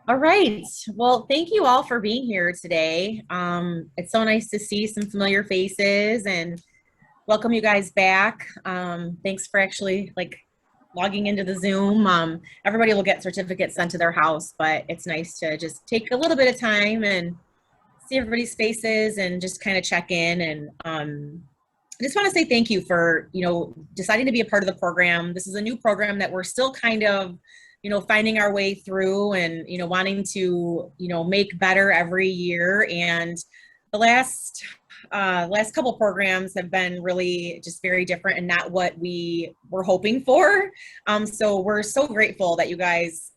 All right. Well, thank you all for being here today. It's so nice to see some familiar faces and welcome you guys back. Thanks for actually logging into the Zoom. Everybody will get certificates sent to their house, but it's nice to just take a little bit of time and see everybody's faces and just kind of check in. And I just want to say thank you for, deciding to be a part of the program. This is a new program that we're still kind of finding our way through and, wanting to, make better every year. And the last couple programs have been really just very different and not what we were hoping for. So we're so grateful that you guys,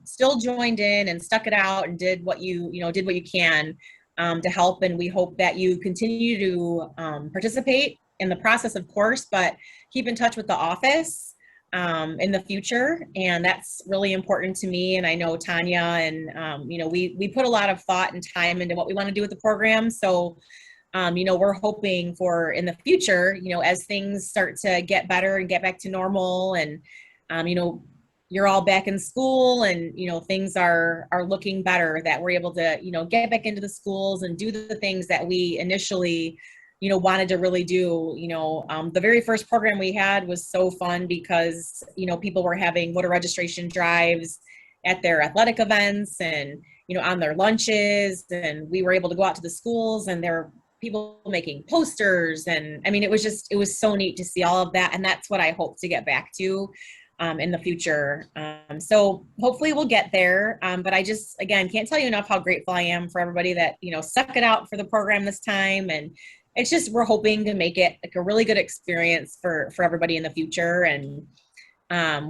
still joined in and stuck it out and did what did what you can to help. And we hope that you continue to participate in the process, of course, but keep in touch with the office in the future. And that's really important to me. And I know Tanya and, we put a lot of thought and time into what we want to do with the program. So, we're hoping for in the future, as things start to get better and get back to normal and, you're all back in school and, things are looking better, that we're able to, get back into the schools and do the things that we initially wanted to really do. The very first program we had was so fun because, people were having voter registration drives at their athletic events and, on their lunches. And we were able to go out to the schools and there were people making posters. And I mean, it was so neat to see all of that. And that's what I hope to get back to in the future. So hopefully we'll get there. But I just, again, can't tell you enough how grateful I am for everybody that, stuck it out for the program this time. And it's just, we're hoping to make it like a really good experience for everybody in the future. And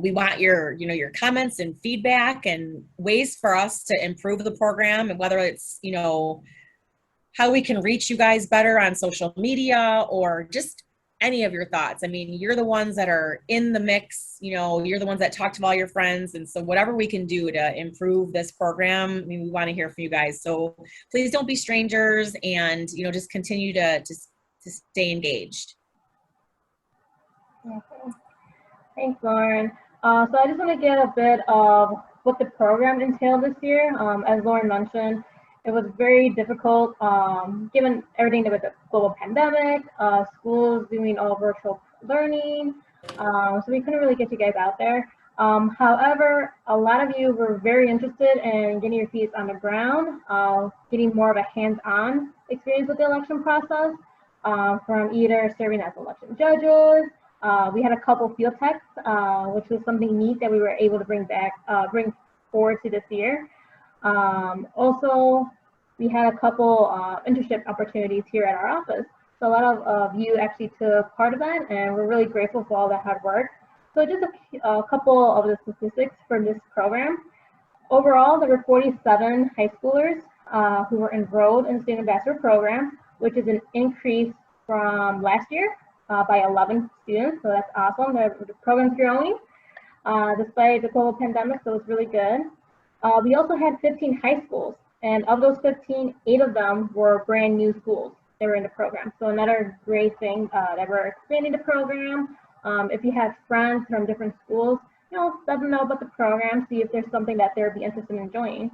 we want your comments and feedback and ways for us to improve the program, and whether it's, how we can reach you guys better on social media or just any of your thoughts. I mean, you're the ones that are in the mix, you're the ones that talk to all your friends. And so whatever we can do to improve this program, I mean, we want to hear from you guys. So please don't be strangers and, just continue to stay engaged. Okay. Thanks, Lauren. So I just want to get a bit of what the program entailed this year. As Lauren mentioned, it was very difficult given everything with the global pandemic, schools doing all virtual learning. So we couldn't really get you guys out there. However, a lot of you were very interested in getting your feet on the ground, getting more of a hands-on experience with the election process, from either serving as election judges. We had a couple field techs, which was something neat that we were able to bring forward to this year. Also, we had a couple internship opportunities here at our office. So a lot of you actually took part of that, and we're really grateful for all that hard work. So just a couple of the statistics for this program. Overall, there were 47 high schoolers who were enrolled in the Student Ambassador program, which is an increase from last year by 11 students. So that's awesome. The program's growing despite the global pandemic, so it's really good. We also had 15 high schools, and of those 15, 8 of them were brand new schools that were in the program. So another great thing that we're expanding the program. If you have friends from different schools, let them know about the program, see if there's something that they'd be interested in joining.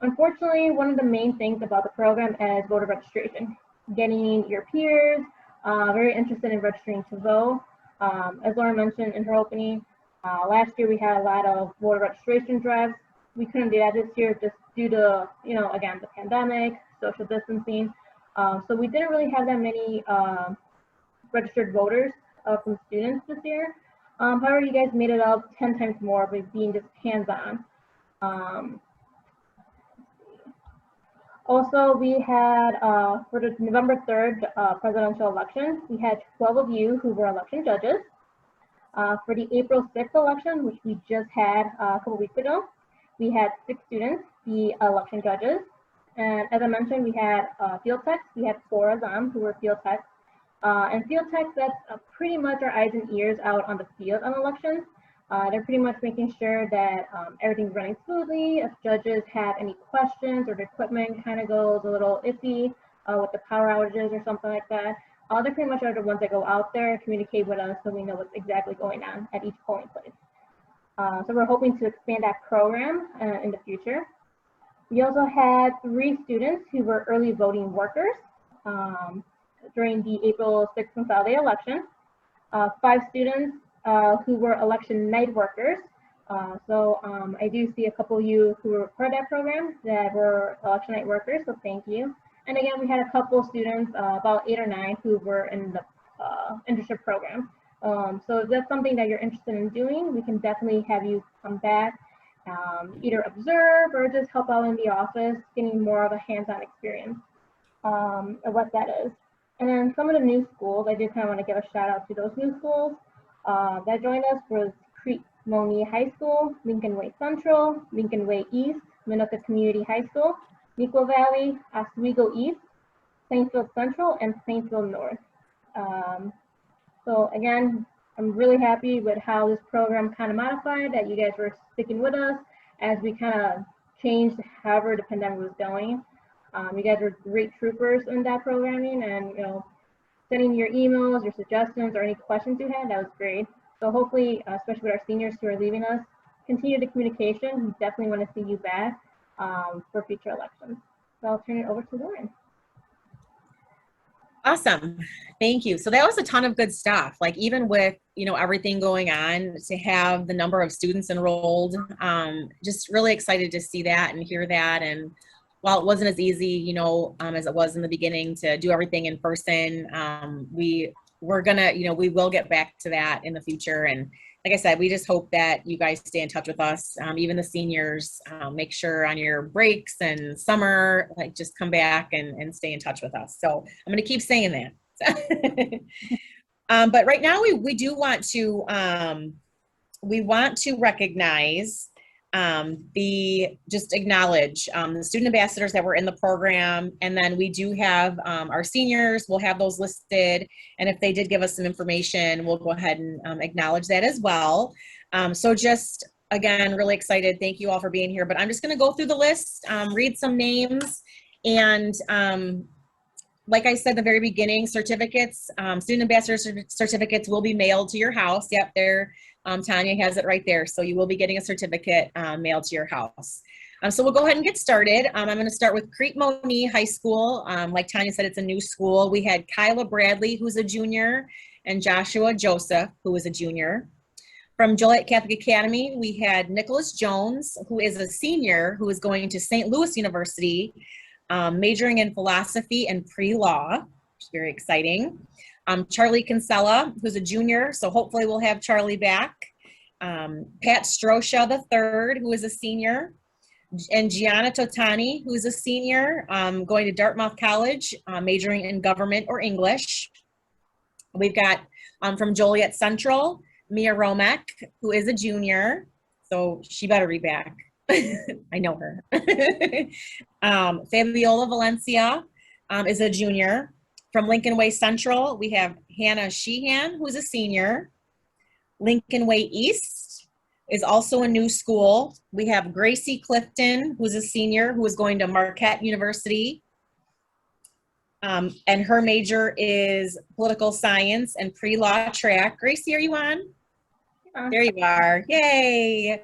Unfortunately, one of the main things about the program is voter registration. Getting your peers very interested in registering to vote. As Laura mentioned in her opening, last year we had a lot of voter registration drives. We couldn't do that this year just due to, again, the pandemic, social distancing. So we didn't really have that many registered voters from students this year. However, you guys made it up 10 times more by being just hands-on. Also, we had, for the November 3rd presidential election, we had 12 of you who were election judges. For the April 6th election, which we just had a couple weeks ago, we had 6 students be election judges. And as I mentioned, we had field techs. We had 4 of them who were field techs. And field techs, that's pretty much our eyes and ears out on the field on elections. They're pretty much making sure that everything's running smoothly. If judges have any questions or the equipment kind of goes a little iffy with the power outages or something like that, they pretty much are the ones that go out there, communicate with us so we know what's exactly going on at each polling place. So we're hoping to expand that program in the future. We also had 3 students who were early voting workers during the April 6th Consolidated Election. 5 students who were election night workers. I do see a couple of you who were part of that program that were election night workers, so thank you. And again, we had a couple of students, about 8 or 9, who were in the internship program. So if that's something that you're interested in doing, we can definitely have you come back, either observe or just help out in the office, getting more of a hands-on experience of what that is. And then some of the new schools, I do kind of want to give a shout out to those new schools that joined us was Crete High School, Lincoln Way Central, Lincoln Way East, Minooka Community High School, Neuqua Valley, Oswego East, Plainfield Central, and Plainfield North. So again, I'm really happy with how this program kind of modified, that you guys were sticking with us as we kind of changed however the pandemic was going. You guys were great troopers in that programming, and sending your emails, your suggestions, or any questions you had, that was great. So hopefully, especially with our seniors who are leaving us, continue the communication. We definitely want to see you back for future elections. So I'll turn it over to Lauren. Awesome. Thank you. So that was a ton of good stuff. Like even with, everything going on, to have the number of students enrolled, just really excited to see that and hear that. And while it wasn't as easy, as it was in the beginning to do everything in person, we're gonna, we will get back to that in the future. And like I said, we just hope that you guys stay in touch with us. Even the seniors, make sure on your breaks and summer, just come back and stay in touch with us. So I'm going to keep saying that. But right now we do want to, recognize, just acknowledge the student ambassadors that were in the program. And then we do have our seniors, we'll have those listed. And if they did give us some information, we'll go ahead and acknowledge that as well. So just, again, really excited. Thank you all for being here. But I'm just going to go through the list, read some names. And like I said at the very beginning, certificates, student ambassador certificates will be mailed to your house. Yep, there. Tanya has it right there. So you will be getting a certificate mailed to your house. So we'll go ahead and get started. I'm going to start with Crete High School. Like Tanya said, it's a new school. We had Kyla Bradley, who's a junior, and Joshua Joseph, who is a junior. From Joliet Catholic Academy, we had Nicholas Jones, who is a senior, who is going to St. Louis University, majoring in philosophy and pre-law, which is very exciting. Charlie Kinsella, who's a junior, so hopefully we'll have Charlie back. Pat Strosha III, who is a senior, and Gianna Totani, who's a senior, going to Dartmouth College, majoring in government or English. We've got from Joliet Central, Mia Romek, who is a junior, so she better be back. I know her. Fabiola Valencia is a junior. From Lincoln Way Central, we have Hannah Sheehan, who's a senior. Lincoln Way East is also a new school. We have Gracie Clifton, who's a senior, who is going to Marquette University. And her major is political science and pre-law track. Gracie, are you on? Yeah. There you are. Yay.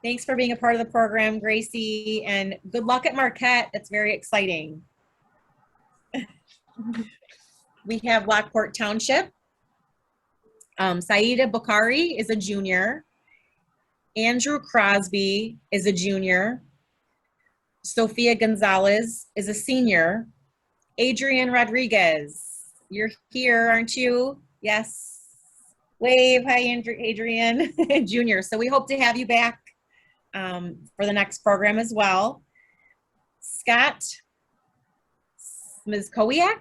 Thanks for being a part of the program, Gracie, and good luck at Marquette. That's very exciting. We have Lockport Township. Saida Bukhari is a junior. Andrew Crosby is a junior. Sophia Gonzalez is a senior. Adrian Rodriguez, you're here, aren't you? Yes. Wave, hi Adrian, junior. So we hope to have you back for the next program as well. Scott, Ms. Kowiak.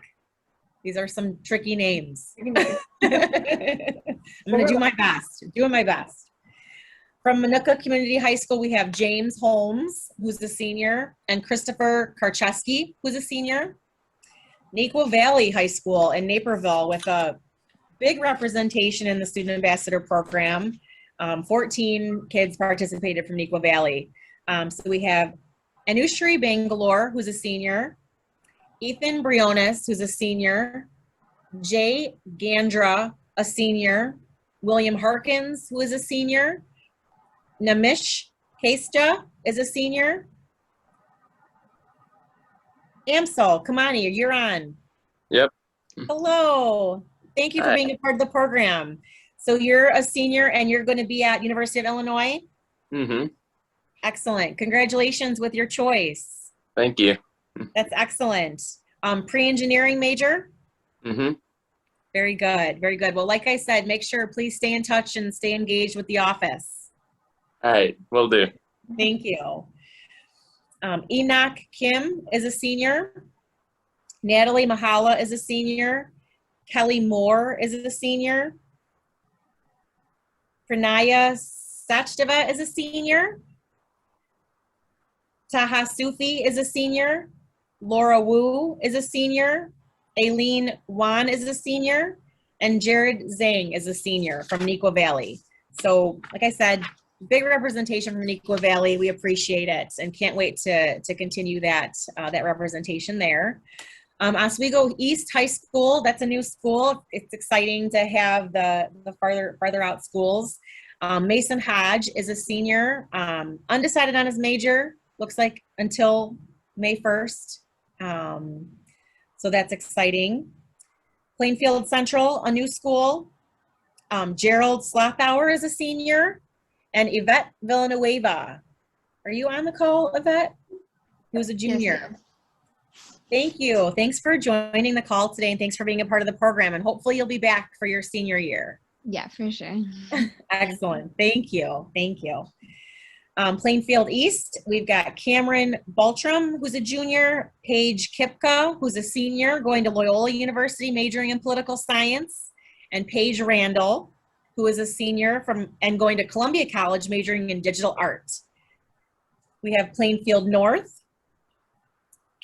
These are some tricky names. I'm gonna do my best, doing my best. From Minooka Community High School, we have James Holmes, who's the senior, and Christopher Karcheski, who's a senior. Neuqua Valley High School in Naperville with a big representation in the Student Ambassador Program. 14 kids participated from Neuqua Valley. So we have Anushri Bangalore, who's a senior. Ethan Briones, who's a senior. Jay Gandra, a senior. William Harkins, who is a senior. Namish Kesta is a senior. Amsel, come on here, you're on. Yep. Hello. Thank you for Hi. being a part of the program. So you're a senior and you're going to be at University of Illinois? Mm-hmm. Excellent. Congratulations with your choice. Thank you. That's excellent. Pre-engineering major? Mm-hmm. Very good. Very good. Well, like I said, make sure, please stay in touch and stay engaged with the office. All right, will do. Thank you. Enoch Kim is a senior. Natalie Mahala is a senior. Kelly Moore is a senior. Pranaya Sachdeva is a senior. Taha Sufi is a senior. Laura Wu is a senior. Aileen Wan is a senior. And Jared Zhang is a senior from Neuqua Valley. So, like I said, big representation from Neuqua Valley. We appreciate it and can't wait to continue that representation there. Oswego East High School, that's a new school. It's exciting to have the farther out schools. Mason Hodge is a senior, undecided on his major, looks like until May 1st. So that's exciting. Plainfield Central, a new school. Gerald Slothauer is a senior. And Yvette Villanueva. Are you on the call, Yvette? Who's a junior? Yes, Thank you. Thanks for joining the call today and thanks for being a part of the program. And hopefully you'll be back for your senior year. yeah, for sure. Excellent. Thank you. Thank you. Plainfield East, we've got Cameron Baltram, who's a junior, Paige Kipka, who's a senior, going to Loyola University, majoring in political science, and Paige Randall, who is a senior and going to Columbia College, majoring in digital art. We have Plainfield North,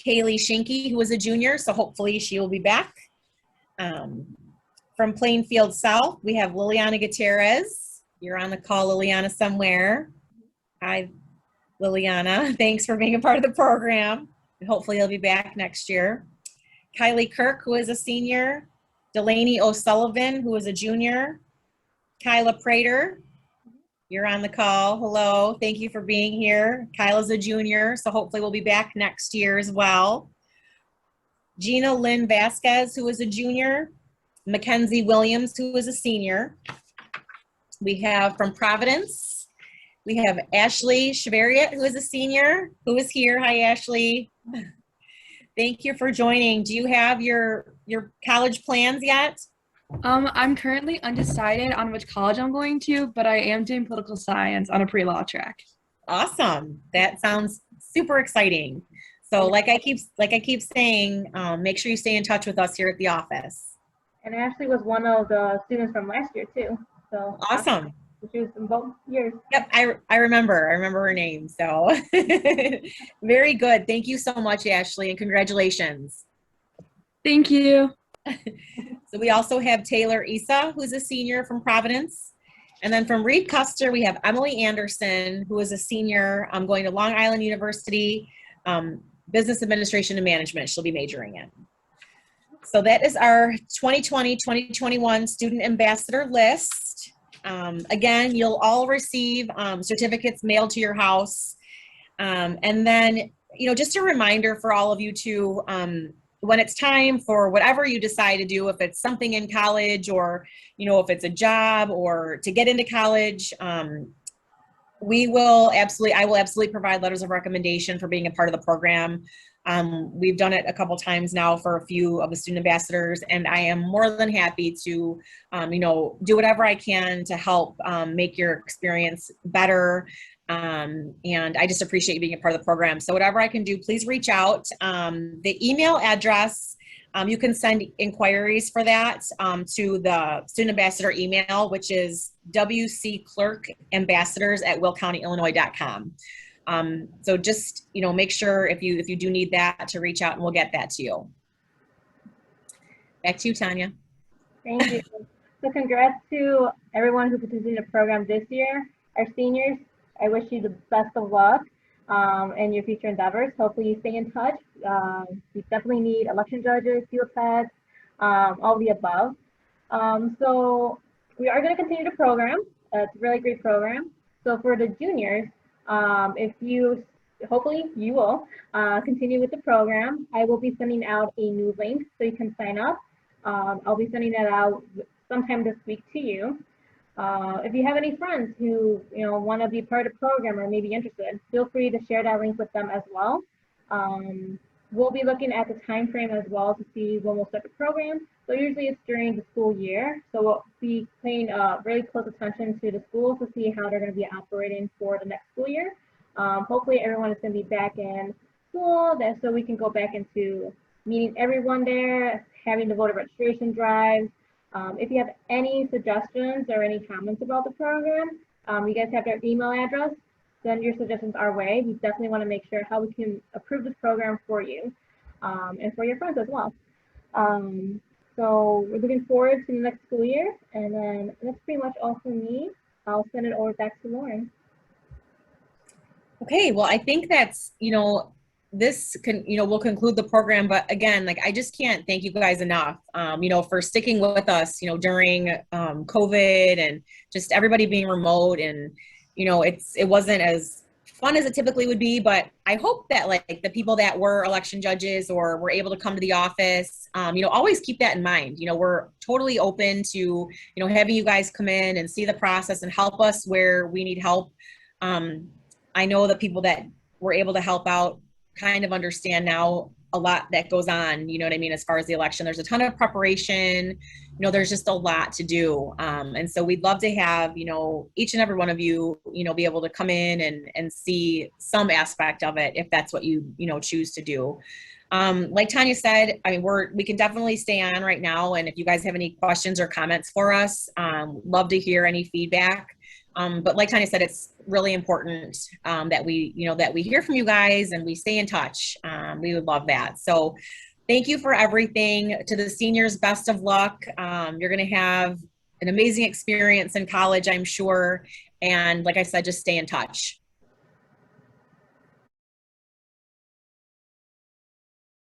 Kaylee Shinky, who is a junior, so hopefully she will be back. From Plainfield South, we have Liliana Gutierrez. You're on the call, Liliana, somewhere. Hi, Liliana. Thanks for being a part of the program. And hopefully you'll be back next year. Kylie Kirk, who is a senior. Delaney O'Sullivan, who is a junior. Kyla Prater, you're on the call. Hello. Thank you for being here. Kyla's a junior, so hopefully we'll be back next year as well. Gina Lynn Vasquez, who is a junior. Mackenzie Williams, who is a senior. We have from Providence, we have Ashley Chevariat, who is a senior, who is here. Hi, Ashley. Thank you for joining. Do you have your college plans yet? I'm currently undecided on which college I'm going to, but I am doing political science on a pre-law track. Awesome. That sounds super exciting. So like I keep saying, make sure you stay in touch with us here at the office. And Ashley was one of the students from last year too. So Awesome. she was in both years. Yep, I remember her name. So very good. Thank you so much, Ashley, and congratulations. Thank you. So we also have Taylor Issa, who's a senior from Providence. And then from Reed Custer, we have Emily Anderson, who is a senior going to Long Island University, Business Administration and Management. She'll be majoring in. So that is our 2020-2021 Student Ambassador list. Again, you'll all receive certificates mailed to your house. And then, just a reminder for all of you to, when it's time for whatever you decide to do, if it's something in college or, if it's a job or to get into college, I will absolutely provide letters of recommendation for being a part of the program. We've done it a couple times now for a few of the student ambassadors, and I am more than happy to, do whatever I can to help make your experience better. And I just appreciate you being a part of the program. So whatever I can do, please reach out. The email address, you can send inquiries for that to the student ambassador email, which is wcclerkambassadors@willcountyillinois.com. So just, make sure if you do need that to reach out and we'll get that to you. Back to you, Tanya. Thank you. So congrats to everyone who participated in the program this year. Our seniors, I wish you the best of luck in your future endeavors. Hopefully you stay in touch. We definitely need election judges, field techs, all of the above. So we are going to continue the program. It's a really great program. So for the juniors, if you, hopefully you will continue with the program, I will be sending out a new link so you can sign up. I'll be sending that out sometime this week to you. If you have any friends who want to be part of the program or maybe interested, feel free to share that link with them as well. We'll be looking at the time frame as well to see when we'll start the program. So usually it's during the school year. So we'll be paying really close attention to the schools to see how they're going to be operating for the next school year. Hopefully everyone is going to be back in school, so we can go back into meeting everyone there, having the voter registration drives. If you have any suggestions or any comments about the program, you guys have their email address. Send your suggestions our way. We definitely want to make sure how we can approve this program for you and for your friends as well. So we're looking forward to the next school year, and then that's pretty much all for me. I'll send it over back to Lauren. Okay, well, I think that's, this can, we'll conclude the program, but again, like, I just can't thank you guys enough, for sticking with us, during COVID and just everybody being remote, and, it wasn't as fun as it typically would be, but I hope that like the people that were election judges or were able to come to the office, always keep that in mind. We're totally open to, having you guys come in and see the process and help us where we need help. I know the people that were able to help out kind of understand now a lot that goes on, as far as the election. There's a ton of preparation, there's just a lot to do. And so we'd love to have, each and every one of you, be able to come in and see some aspect of it if that's what you, choose to do. Like Tanya said, I mean, we can definitely stay on right now. And if you guys have any questions or comments for us, love to hear any feedback. But like Tanya said, it's really important that we hear from you guys and we stay in touch. We would love that. So thank you for everything. To the seniors, best of luck. You're going to have an amazing experience in college, I'm sure. And like I said, just stay in touch.